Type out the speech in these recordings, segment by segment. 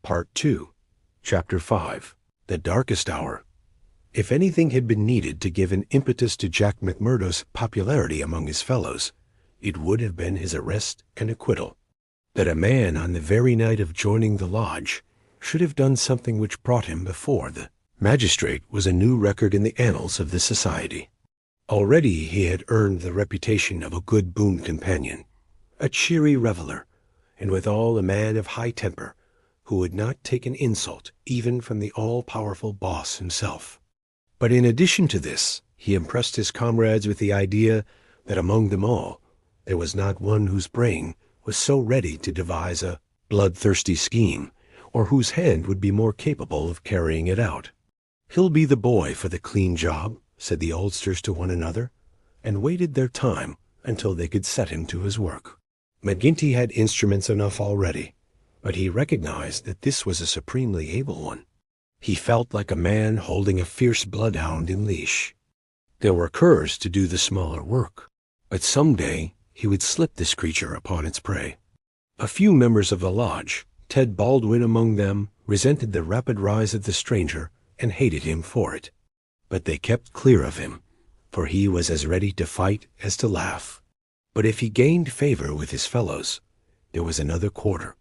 Part 2, Chapter 5, The Darkest Hour. If anything had been needed to give an impetus to Jack McMurdo's popularity among his fellows, it would have been his arrest and acquittal. That a man on the very night of joining the lodge should have done something which brought him before the magistrate was a new record in the annals of the society. Already he had earned the reputation of a good boon companion, a cheery reveler, and withal a man of high temper, who would not take an insult even from the all-powerful boss himself. But in addition to this, he impressed his comrades with the idea that among them all there was not one whose brain was so ready to devise a bloodthirsty scheme, or whose hand would be more capable of carrying it out. "He'll be the boy for the clean job," said the oldsters to one another, and waited their time until they could set him to his work. McGinty had instruments enough already, but he recognized that this was a supremely able one. He felt like a man holding a fierce bloodhound in leash. There were curs to do the smaller work, but some day he would slip this creature upon its prey. A few members of the lodge, Ted Baldwin among them, resented the rapid rise of the stranger and hated him for it. But they kept clear of him, for he was as ready to fight as to laugh. But if he gained favor with his fellows, there was another quarter,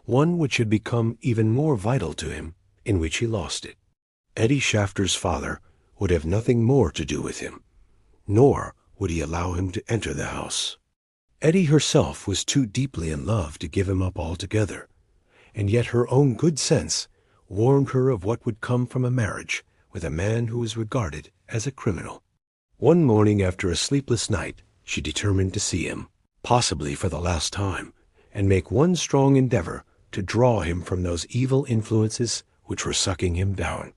one which had become even more vital to him, in which he lost it. Eddie Shafter's father would have nothing more to do with him, nor would he allow him to enter the house. Eddie herself was too deeply in love to give him up altogether, and yet her own good sense warned her of what would come from a marriage with a man who was regarded as a criminal. One morning after a sleepless night, she determined to see him, possibly for the last time, and make one strong endeavor to draw him from those evil influences which were sucking him down.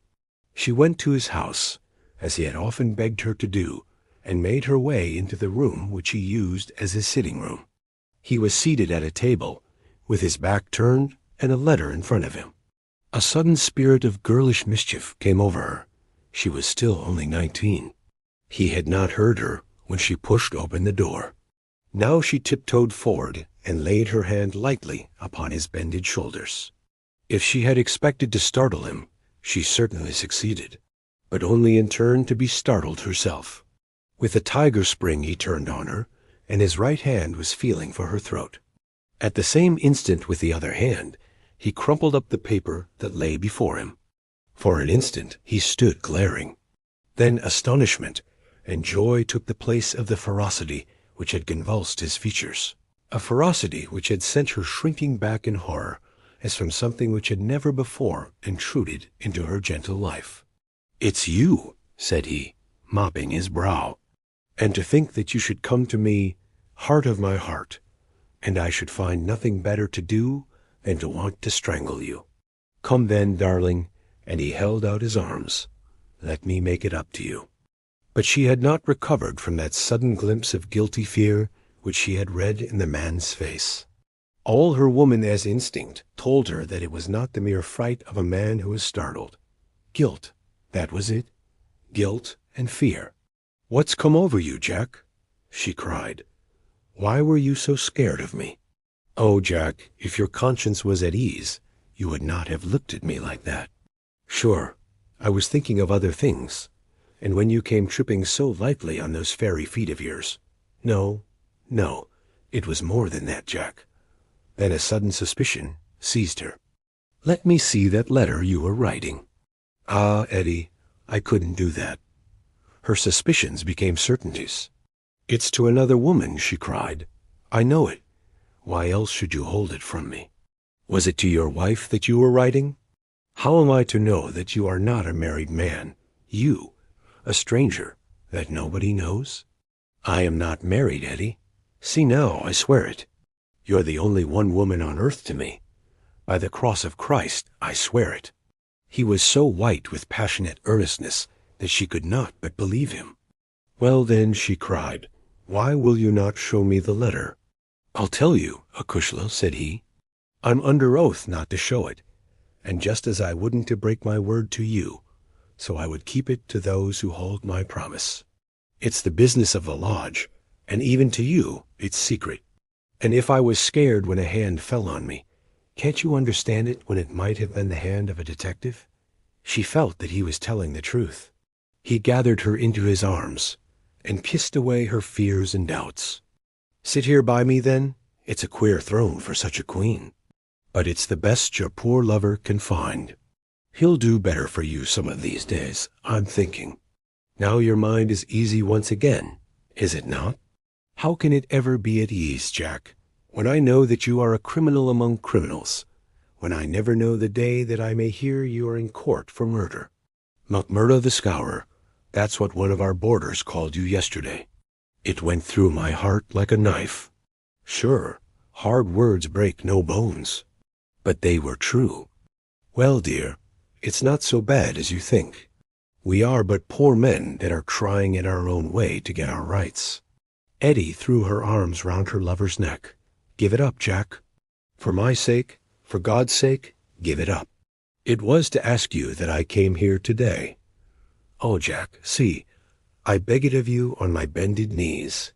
She went to his house, as he had often begged her to do, and made her way into the room which he used as his sitting room. He was seated at a table, with his back turned and a letter in front of him. A sudden spirit of girlish mischief came over her. She was still only 19. He had not heard her when she pushed open the door. Now she tiptoed forward and laid her hand lightly upon his bended shoulders. If she had expected to startle him, she certainly succeeded, but only in turn to be startled herself. With a tiger spring he turned on her, and his right hand was feeling for her throat. At the same instant with the other hand, he crumpled up the paper that lay before him. For an instant he stood glaring. Then astonishment and joy took the place of the ferocity which had convulsed his features, a ferocity which had sent her shrinking back in horror, as from something which had never before intruded into her gentle life. "It's you," said he, mopping his brow. "And to think that you should come to me, heart of my heart, and I should find nothing better to do than to want to strangle you. Come then, darling," and he held out his arms. "Let me make it up to you." But she had not recovered from that sudden glimpse of guilty fear which she had read in the man's face. All her woman as instinct told her that it was not the mere fright of a man who is startled. Guilt, that was it. Guilt and fear. "What's come over you, Jack?" she cried. "Why were you so scared of me? Oh, Jack, if your conscience was at ease, you would not have looked at me like that." "Sure, I was thinking of other things, and when you came tripping so lightly on those fairy feet of yours. No, it was more than that, Jack." Then a sudden suspicion seized her. "Let me see that letter you were writing." "Ah, Eddie, I couldn't do that." Her suspicions became certainties. "It's to another woman," she cried. "I know it. Why else should you hold it from me? Was it to your wife that you were writing? How am I to know that you are not a married man, you, a stranger, that nobody knows? I am not married, Eddie. See now, I swear it. You're the only one woman on earth to me. By the cross of Christ, I swear it." He was so white with passionate earnestness that she could not but believe him. "Well then," she cried, "why will you not show me the letter?" "I'll tell you, Acushla," said he. "I'm under oath not to show it, and just as I wouldn't to break my word to you, so I would keep it to those who hold my promise. It's the business of the lodge, and even to you it's secret. And if I was scared when a hand fell on me, Can't you understand it when it might have been the hand of a detective? She felt that he was telling the truth. He gathered her into his arms and kissed away her fears and doubts. Sit here by me, then. It's a queer throne for such a queen. But it's the best your poor lover can find. He'll do better for you some of these days, I'm thinking. Now your mind is easy once again, is it not? How can it ever be at ease, Jack, when I know that you are a criminal among criminals, when I never know the day that I may hear you are in court for murder? McMurdo the Scourer, that's what one of our boarders called you yesterday. It went through my heart like a knife. Sure, hard words break no bones. But they were true. Well, dear, it's not so bad as you think. We are but poor men that are trying in our own way to get our rights. Eddie threw her arms round her lover's neck. Give it up, Jack. For my sake, for God's sake, give it up. It was to ask you that I came here today. Oh, Jack, see, I beg it of you on my bended knees.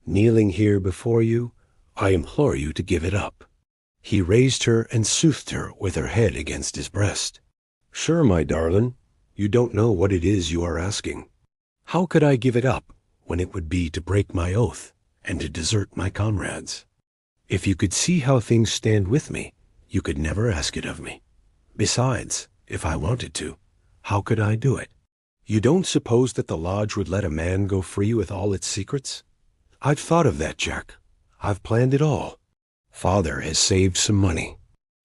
Kneeling here before you, I implore you to give it up. He raised her and soothed her with her head against his breast. Sure, my darling, you don't know what it is you are asking. How could I give it up when it would be to break my oath and to desert my comrades? If you could see how things stand with me, you could never ask it of me. Besides, if I wanted to, how could I do it? You don't suppose that the lodge would let a man go free with all its secrets? I've thought of that, Jack. I've planned it all. Father has saved some money.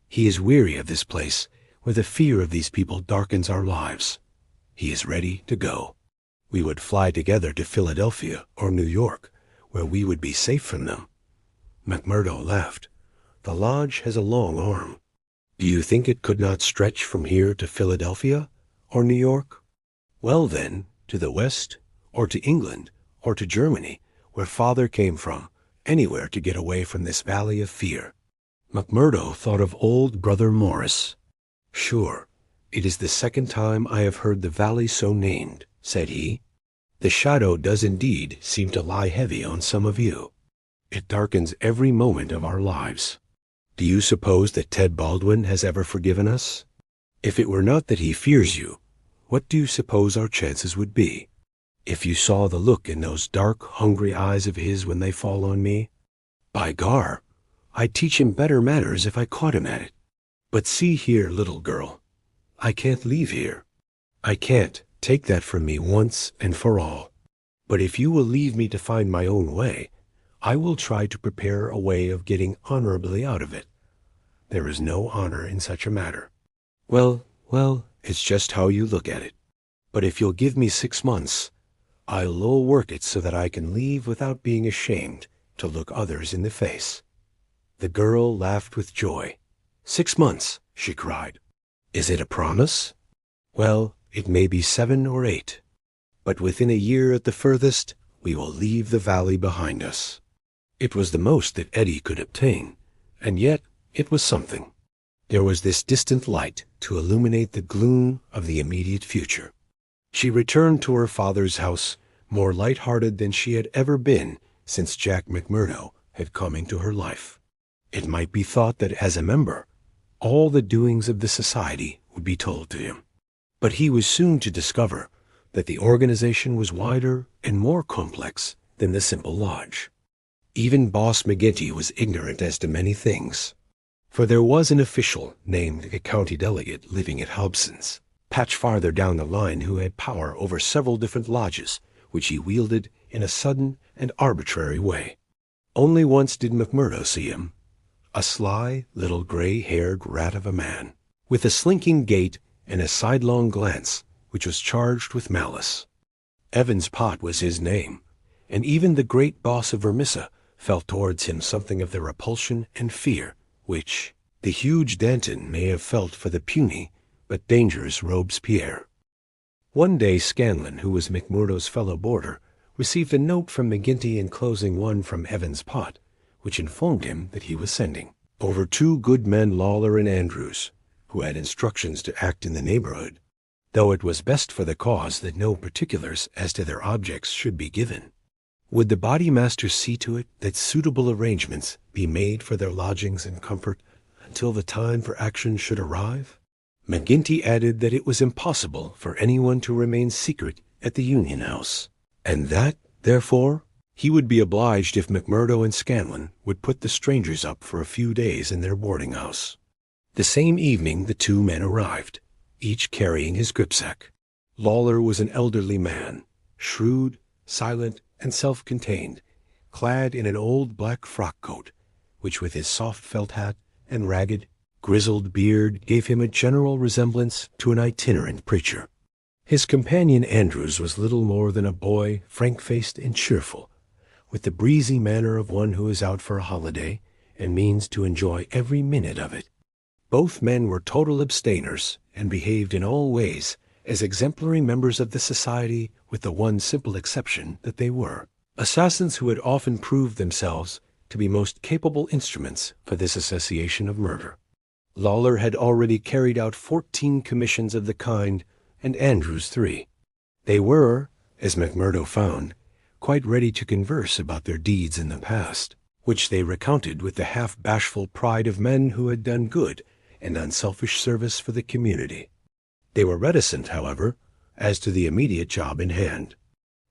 He is weary of this place, where the fear of these people darkens our lives. He is ready to go. We would fly together to Philadelphia or New York, where we would be safe from them. McMurdo laughed. The lodge has a long arm. Do you think it could not stretch from here to Philadelphia or New York? Well, then, to the West, or to England, or to Germany, where Father came from, anywhere to get away from this valley of fear. McMurdo thought of old Brother Morris. Sure, it is the second time I have heard the valley so named, said he. The shadow does indeed seem to lie heavy on some of you. It darkens every moment of our lives. Do you suppose that Ted Baldwin has ever forgiven us? If it were not that he fears you, what do you suppose our chances would be? If you saw the look in those dark, hungry eyes of his when they fall on me, by gar, I'd teach him better manners if I caught him at it. But see here, little girl, I can't leave here. I can't. Take that from me once and for all. But if you will leave me to find my own way, I will try to prepare a way of getting honorably out of it. There is no honor in such a matter. Well, it's just how you look at it. But if you'll give me 6 months, I'll work it so that I can leave without being ashamed to look others in the face. The girl laughed with joy. 6 months, she cried. Is it a promise? Well, it may be 7 or 8. But within a year at the furthest, we will leave the valley behind us. It was the most that Eddie could obtain, and yet it was something. There was this distant light to illuminate the gloom of the immediate future. She returned to her father's house more light-hearted than she had ever been since Jack McMurdo had come into her life. It might be thought that as a member, all the doings of the society would be told to him. But he was soon to discover that the organization was wider and more complex than the simple lodge. Even Boss McGinty was ignorant as to many things. For there was an official named a county delegate living at Hobson's, patch farther down the line, who had power over several different lodges, which he wielded in a sudden and arbitrary way. Only once did McMurdo see him, a sly, little gray-haired rat of a man, with a slinking gait and a sidelong glance which was charged with malice. Evans Pott was his name, and even the great boss of Vermissa felt towards him something of the repulsion and fear which the huge Danton may have felt for the puny but dangerous Robespierre. One day Scanlon, who was McMurdo's fellow boarder, received a note from McGinty enclosing one from Evans Pott, which informed him that he was sending over 2 good men, Lawler and Andrews, who had instructions to act in the neighborhood, though it was best for the cause that no particulars as to their objects should be given. Would the body master see to it that suitable arrangements be made for their lodgings and comfort, until the time for action should arrive? McGinty added that it was impossible for anyone to remain secret at the Union House, and that, therefore, he would be obliged if McMurdo and Scanlon would put the strangers up for a few days in their boarding house. The same evening the two men arrived, each carrying his gripsack. Lawler was an elderly man, shrewd, silent, and self-contained, clad in an old black frock coat, which with his soft felt hat and ragged, grizzled beard gave him a general resemblance to an itinerant preacher. His companion Andrews was little more than a boy, frank-faced and cheerful, with the breezy manner of one who is out for a holiday and means to enjoy every minute of it. Both men were total abstainers and behaved in all ways as exemplary members of the society, with the one simple exception that they were assassins who had often proved themselves to be most capable instruments for this association of murder. Lawler had already carried out 14 commissions of the kind, and Andrews 3. They were, as McMurdo found, quite ready to converse about their deeds in the past, which they recounted with the half-bashful pride of men who had done good and unselfish service for the community. They were reticent, however, as to the immediate job in hand.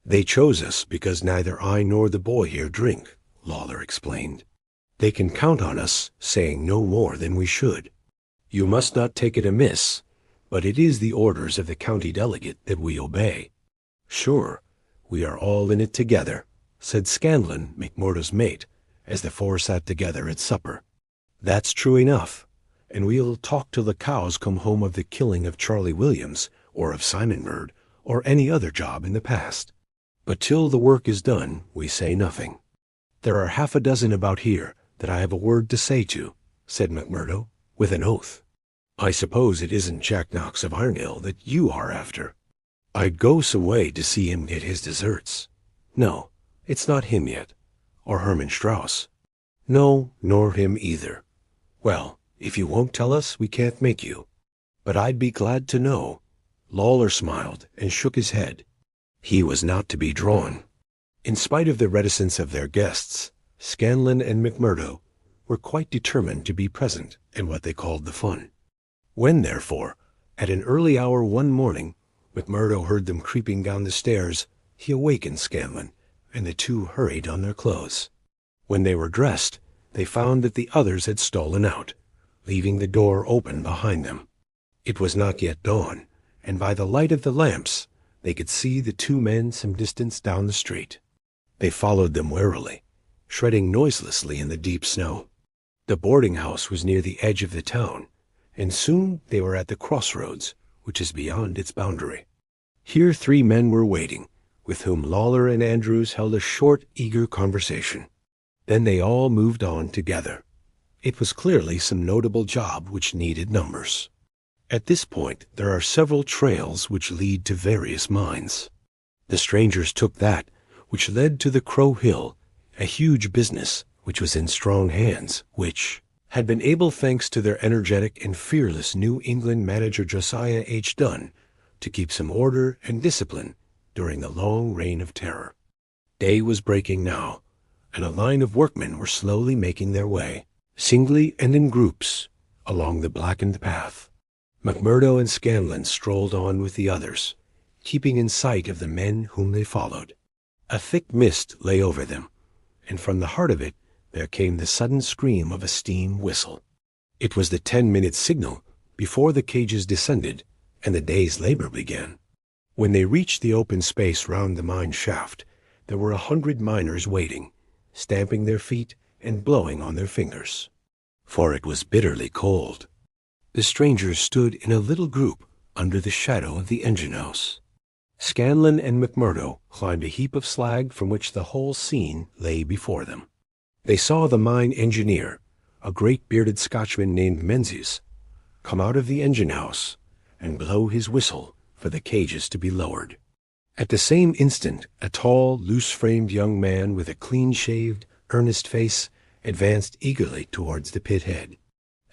"They chose us because neither I nor the boy here drink," Lawler explained. "They can count on us saying no more than we should. You must not take it amiss, but it is the orders of the county delegate that we obey." "Sure, we are all in it together," said Scanlon, McMurdo's mate, as the four sat together at supper. "That's true enough, and we'll talk till the cows come home of the killing of Charlie Williams, or of Simon Bird, or any other job in the past. But till the work is done, we say nothing." "There are half a dozen about here that I have a word to say to," said McMurdo, with an oath. "I suppose it isn't Jack Knox of Ironhill that you are after?" "I'd go some way to see him get his deserts." "No, it's not him yet." "Or Herman Strauss?" "No, nor him either." "Well, if you won't tell us, we can't make you. But I'd be glad to know." Lawler smiled and shook his head. He was not to be drawn. In spite of the reticence of their guests, Scanlon and McMurdo were quite determined to be present in what they called the fun. When, therefore, at an early hour one morning, McMurdo heard them creeping down the stairs, he awakened Scanlon, and the two hurried on their clothes. When they were dressed, they found that the others had stolen out, leaving the door open behind them. It was not yet dawn, and by the light of the lamps they could see the two men some distance down the street. They followed them warily, treading noiselessly in the deep snow. The boarding house was near the edge of the town, and soon they were at the crossroads, which is beyond its boundary. Here 3 men were waiting, with whom Lawler and Andrews held a short, eager conversation. Then they all moved on together. It was clearly some notable job which needed numbers. At this point there are several trails which lead to various mines. The strangers took that which led to the Crow Hill, a huge business which was in strong hands, which had been able, thanks to their energetic and fearless New England manager Josiah H. Dunn, to keep some order and discipline during the long reign of terror. Day was breaking now, and a line of workmen were slowly making their way, singly and in groups, along the blackened path. McMurdo and Scanlon strolled on with the others, keeping in sight of the men whom they followed. A thick mist lay over them, and from the heart of it there came the sudden scream of a steam whistle. It was the 10-minute signal before the cages descended and the day's labor began. When they reached the open space round the mine shaft, there were 100 miners waiting, stamping their feet and blowing on their fingers. For it was bitterly cold. The strangers stood in a little group under the shadow of the engine house. Scanlon and McMurdo climbed a heap of slag from which the whole scene lay before them. They saw the mine engineer, a great bearded Scotchman named Menzies, come out of the engine house and blow his whistle for the cages to be lowered. At the same instant, a tall, loose-framed young man with a clean-shaved, earnest face advanced eagerly towards the pit head.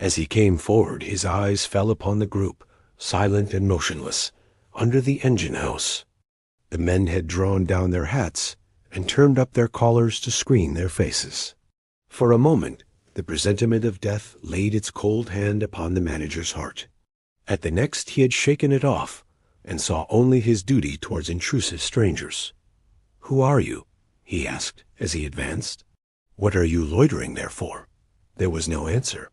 As he came forward, his eyes fell upon the group, silent and motionless, under the engine house. The men had drawn down their hats and turned up their collars to screen their faces. For a moment the presentiment of death laid its cold hand upon the manager's heart. At the next he had shaken it off, and saw only his duty towards intrusive strangers. "Who are you?" he asked as he advanced. "What are you loitering there for?" There was no answer,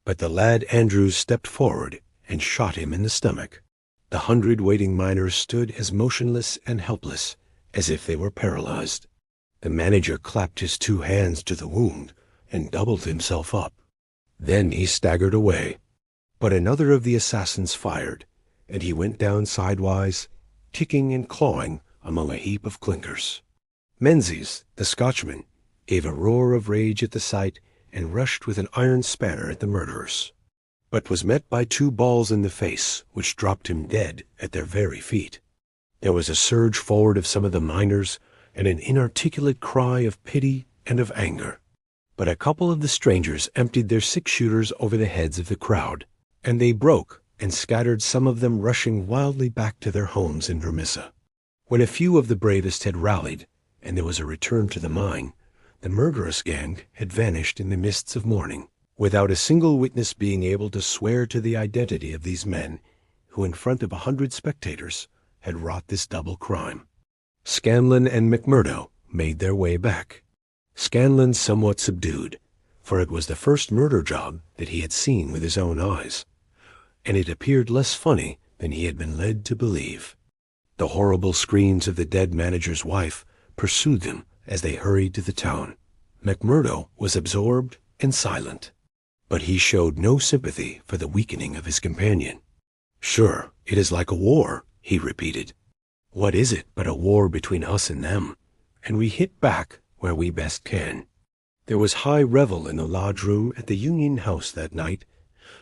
but the lad Andrews stepped forward and shot him in the stomach. The 100 waiting miners stood as motionless and helpless as if they were paralyzed. The manager clapped his 2 hands to the wound and doubled himself up. Then he staggered away. But another of the assassins fired, and he went down sidewise, kicking and clawing among a heap of clinkers. Menzies, the Scotchman, gave a roar of rage at the sight and rushed with an iron spanner at the murderers, but was met by 2 balls in the face, which dropped him dead at their very feet. There was a surge forward of some of the miners, and an inarticulate cry of pity and of anger. But a couple of the strangers emptied their 6-shooters over the heads of the crowd, and they broke and scattered, some of them rushing wildly back to their homes in Vermissa. When a few of the bravest had rallied, and there was a return to the mine, the murderous gang had vanished in the mists of morning, without a single witness being able to swear to the identity of these men, who in front of 100 spectators had wrought this double crime. Scanlon and McMurdo made their way back. Scanlon somewhat subdued, for it was the first murder job that he had seen with his own eyes, and it appeared less funny than he had been led to believe. The horrible screams of the dead manager's wife pursued them as they hurried to the town. McMurdo was absorbed and silent, but he showed no sympathy for the weakening of his companion. "Sure, it is like a war," he repeated. "What is it but a war between us and them? And we hit back where we best can." There was high revel in the lodge room at the Union House that night,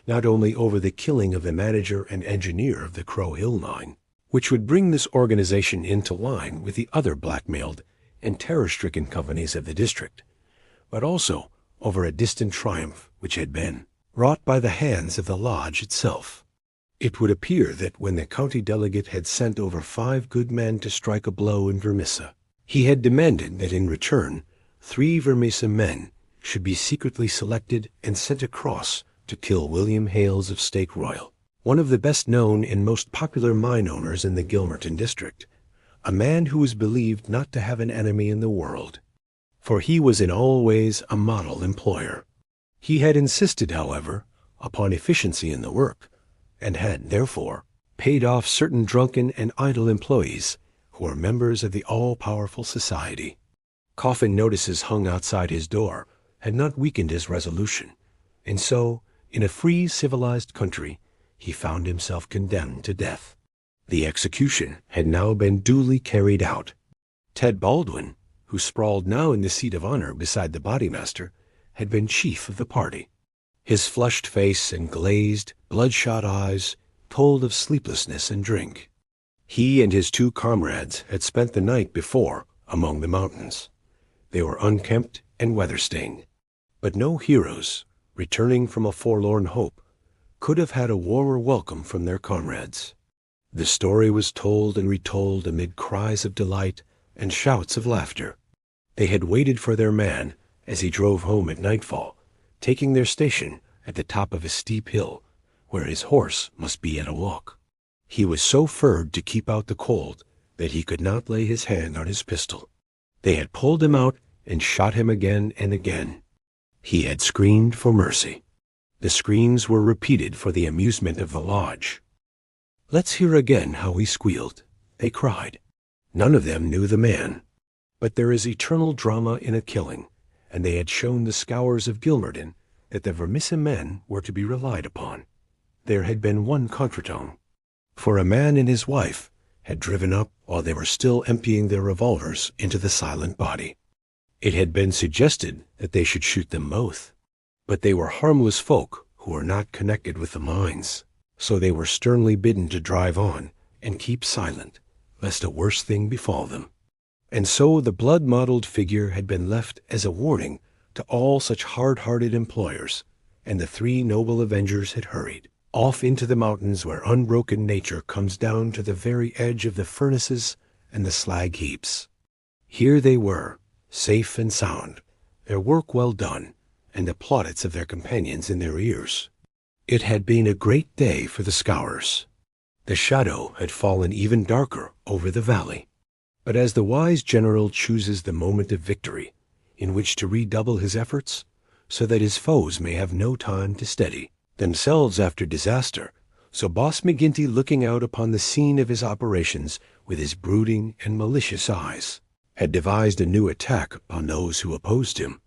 not only over the killing of the manager and engineer of the Crow Hill mine, which would bring this organization into line with the other blackmailed and terror-stricken companies of the district, but also over a distant triumph which had been wrought by the hands of the lodge itself. It would appear that when the county delegate had sent over 5 good men to strike a blow in Vermissa, he had demanded that in return 3 Vermissa men should be secretly selected and sent across to kill William Hales of Stake Royal, one of the best known and most popular mine owners in the Gilmerton district, a man who was believed not to have an enemy in the world, for he was in all ways a model employer. He had insisted, however, upon efficiency in the work, and had, therefore, paid off certain drunken and idle employees who were members of the all-powerful society. Coffin notices hung outside his door had not weakened his resolution, and so, in a free, civilized country, he found himself condemned to death. The execution had now been duly carried out. Ted Baldwin, who sprawled now in the seat of honor beside the bodymaster, had been chief of the party. His flushed face and glazed, bloodshot eyes told of sleeplessness and drink. He and his 2 comrades had spent the night before among the mountains. They were unkempt and weather-stained, but no heroes, returning from a forlorn hope, could have had a warmer welcome from their comrades. The story was told and retold amid cries of delight and shouts of laughter. They had waited for their man as he drove home at nightfall, taking their station at the top of a steep hill, where his horse must be at a walk. He was so furred to keep out the cold that he could not lay his hand on his pistol. They had pulled him out and shot him again and again. He had screamed for mercy. The screams were repeated for the amusement of the lodge. "Let's hear again how he squealed," they cried. None of them knew the man. But there is eternal drama in a killing, and they had shown the Scours of Gilmerton that the Vermissa men were to be relied upon. There had been one contretemps, for a man and his wife had driven up while they were still emptying their revolvers into the silent body. It had been suggested that they should shoot them both, but they were harmless folk who were not connected with the mines, so they were sternly bidden to drive on and keep silent, lest a worse thing befall them. And so the blood-mottled figure had been left as a warning to all such hard-hearted employers, and the 3 noble avengers had hurried off into the mountains where unbroken nature comes down to the very edge of the furnaces and the slag heaps. Here they were, safe and sound, their work well done, and the plaudits of their companions in their ears. It had been a great day for the Scourers. The shadow had fallen even darker over the valley. But as the wise general chooses the moment of victory, in which to redouble his efforts, so that his foes may have no time to steady themselves after disaster, so Boss McGinty, looking out upon the scene of his operations with his brooding and malicious eyes, had devised a new attack upon those who opposed him.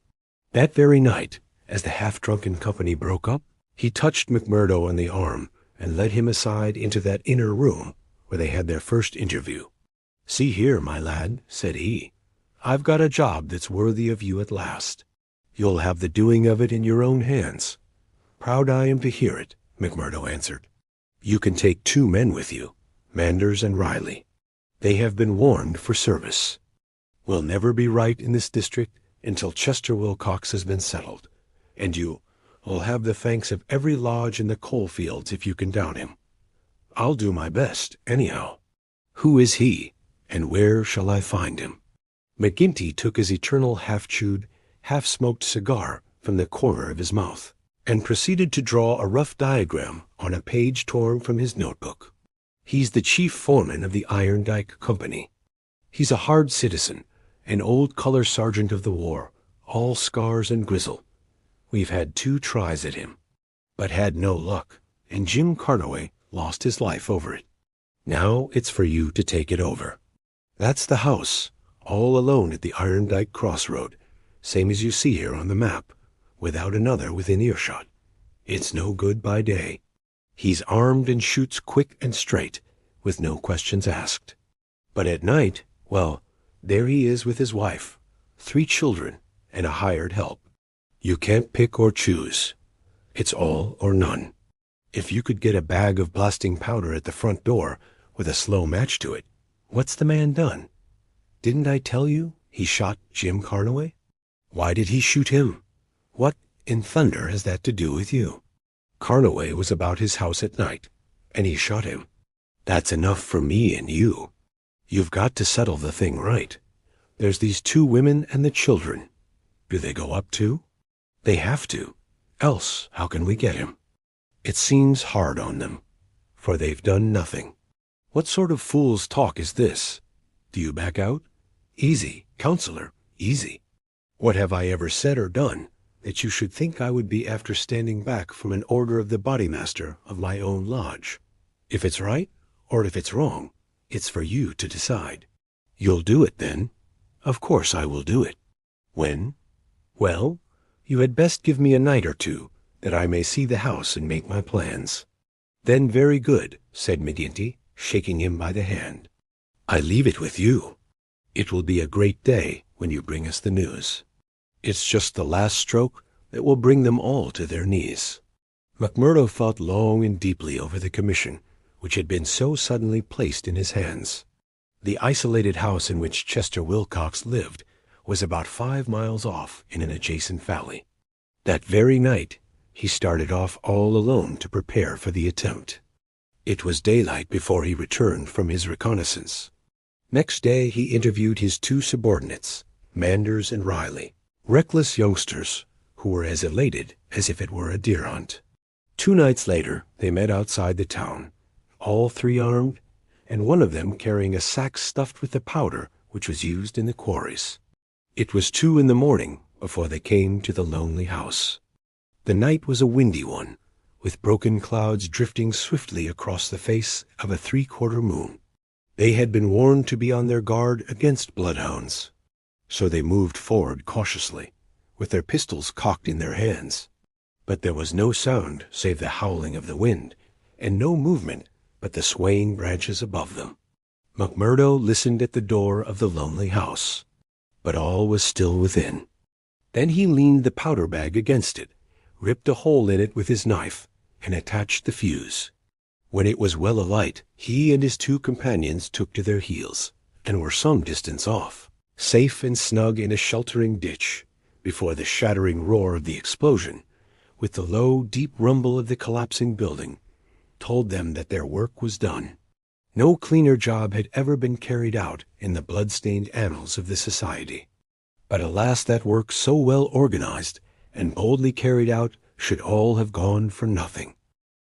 That very night, as the half-drunken company broke up, he touched McMurdo on the arm and led him aside into that inner room where they had their first interview. "See here, my lad," said he, "I've got a job that's worthy of you at last. You'll have the doing of it in your own hands." "Proud I am to hear it," McMurdo answered. "You can take 2 men with you, Manders and Riley. They have been warned for service. We'll never be right in this district until Chester Wilcox has been settled, and you'll have the thanks of every lodge in the coal fields if you can down him. I'll do my best, anyhow. Who is he, and where shall I find him?" McGinty took his eternal half-chewed, half-smoked cigar from the corner of his mouth, and proceeded to draw a rough diagram on a page torn from his notebook. "He's the chief foreman of the Iron Dike Company. He's a hard citizen, an old color sergeant of the war, all scars and grizzle. We've had 2 tries at him, but had no luck, and Jim Carnaway lost his life over it. Now it's for you to take it over. That's the house, all alone at the Iron Dike crossroad, same as you see here on the map, without another within earshot. It's no good by day. He's armed and shoots quick and straight, with no questions asked. But at night, well, there he is with his wife, 3 children, and a hired help. You can't pick or choose. It's all or none. If you could get a bag of blasting powder at the front door with a slow match to it, what's the man done? Didn't I tell you he shot Jim Carnaway? Why did he shoot him? What in thunder has that to do with you? Carnaway was about his house at night, and he shot him. That's enough for me and you. You've got to settle the thing right. There's these 2 women and the children. Do they go up too? They have to. Else, how can we get him? It seems hard on them, for they've done nothing. What sort of fool's talk is this? Do you back out? Easy, counselor, easy. What have I ever said or done that you should think I would be after standing back from an order of the bodymaster of my own lodge? If it's right, or if it's wrong, it's for you to decide. You'll do it, then? Of course I will do it. When? Well, you had best give me a night or 2, that I may see the house and make my plans. Then very good, said McGinty, shaking him by the hand. I leave it with you. It will be a great day when you bring us the news. It's just the last stroke that will bring them all to their knees. McMurdo thought long and deeply over the commission which had been so suddenly placed in his hands. The isolated house in which Chester Wilcox lived was about 5 miles off in an adjacent valley. That very night he started off all alone to prepare for the attempt. It was daylight before he returned from his reconnaissance. Next day he interviewed his 2 subordinates, Manders and Riley, reckless youngsters who were as elated as if it were a deer hunt. 2 nights later they met outside the town, all 3 armed, and one of them carrying a sack stuffed with the powder which was used in the quarries. It was 2 in the morning before they came to the lonely house. The night was a windy one, with broken clouds drifting swiftly across the face of a 3/4 moon. They had been warned to be on their guard against bloodhounds, so they moved forward cautiously, with their pistols cocked in their hands. But there was no sound save the howling of the wind, and no movement but the swaying branches above them. McMurdo listened at the door of the lonely house, but all was still within. Then he leaned the powder bag against it, ripped a hole in it with his knife, and attached the fuse. When it was well alight, he and his 2 companions took to their heels, and were some distance off, safe and snug in a sheltering ditch, before the shattering roar of the explosion, with the low, deep rumble of the collapsing building, told them that their work was done. No cleaner job had ever been carried out in the blood-stained annals of the society. But alas, that work so well organized and boldly carried out, should all have gone for nothing.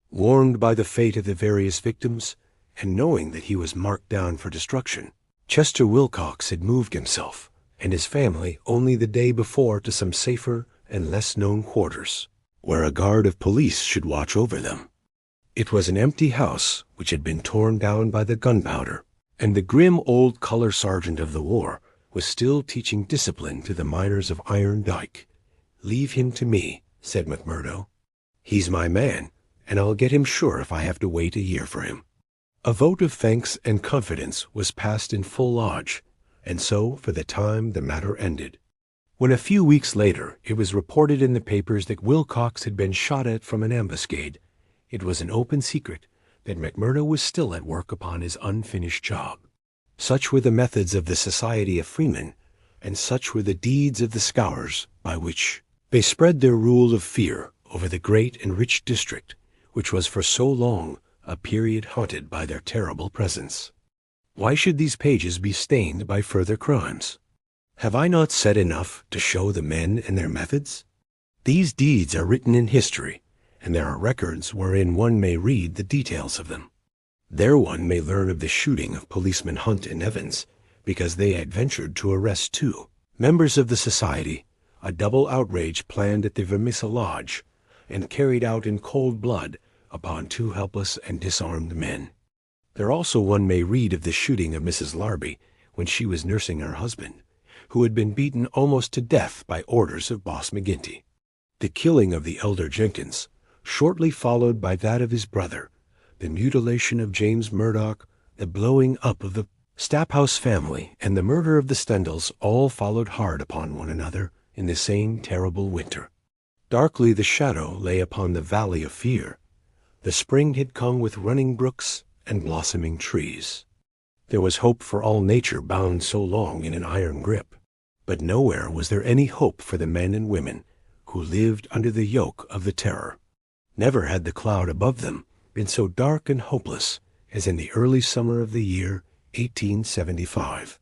Warned by the fate of the various victims, and knowing that he was marked down for destruction, Chester Wilcox had moved himself and his family only the day before to some safer and less-known quarters, where a guard of police should watch over them. It was an empty house which had been torn down by the gunpowder, and the grim old color sergeant of the war was still teaching discipline to the miners of Iron Dike. "Leave him to me," said McMurdo. "He's my man, and I'll get him sure if I have to wait a year for him." A vote of thanks and confidence was passed in full lodge, and so, for the time, the matter ended. When a few weeks later it was reported in the papers that Wilcox had been shot at from an ambuscade, it was an open secret that McMurdo was still at work upon his unfinished job. Such were the methods of the Society of Freemen, and such were the deeds of the Scours by which they spread their rule of fear over the great and rich district which was for so long a period haunted by their terrible presence. Why should these pages be stained by further crimes? Have I not said enough to show the men and their methods? These deeds are written in history, and there are records wherein one may read the details of them. There one may learn of the shooting of policemen Hunt and Evans, because they had ventured to arrest two members of the society, a double outrage planned at the Vermissa Lodge, and carried out in cold blood upon two helpless and disarmed men. There also one may read of the shooting of Mrs. Larby when she was nursing her husband, who had been beaten almost to death by orders of Boss McGinty. The killing of the elder Jenkins, shortly followed by that of his brother, the mutilation of James Murdoch, the blowing up of the Staphouse family, and the murder of the Stendals all followed hard upon one another in the same terrible winter. Darkly the shadow lay upon the valley of fear. The spring had come with running brooks and blossoming trees. There was hope for all nature bound so long in an iron grip, but nowhere was there any hope for the men and women who lived under the yoke of the terror. Never had the cloud above them been so dark and hopeless as in the early summer of the year 1875.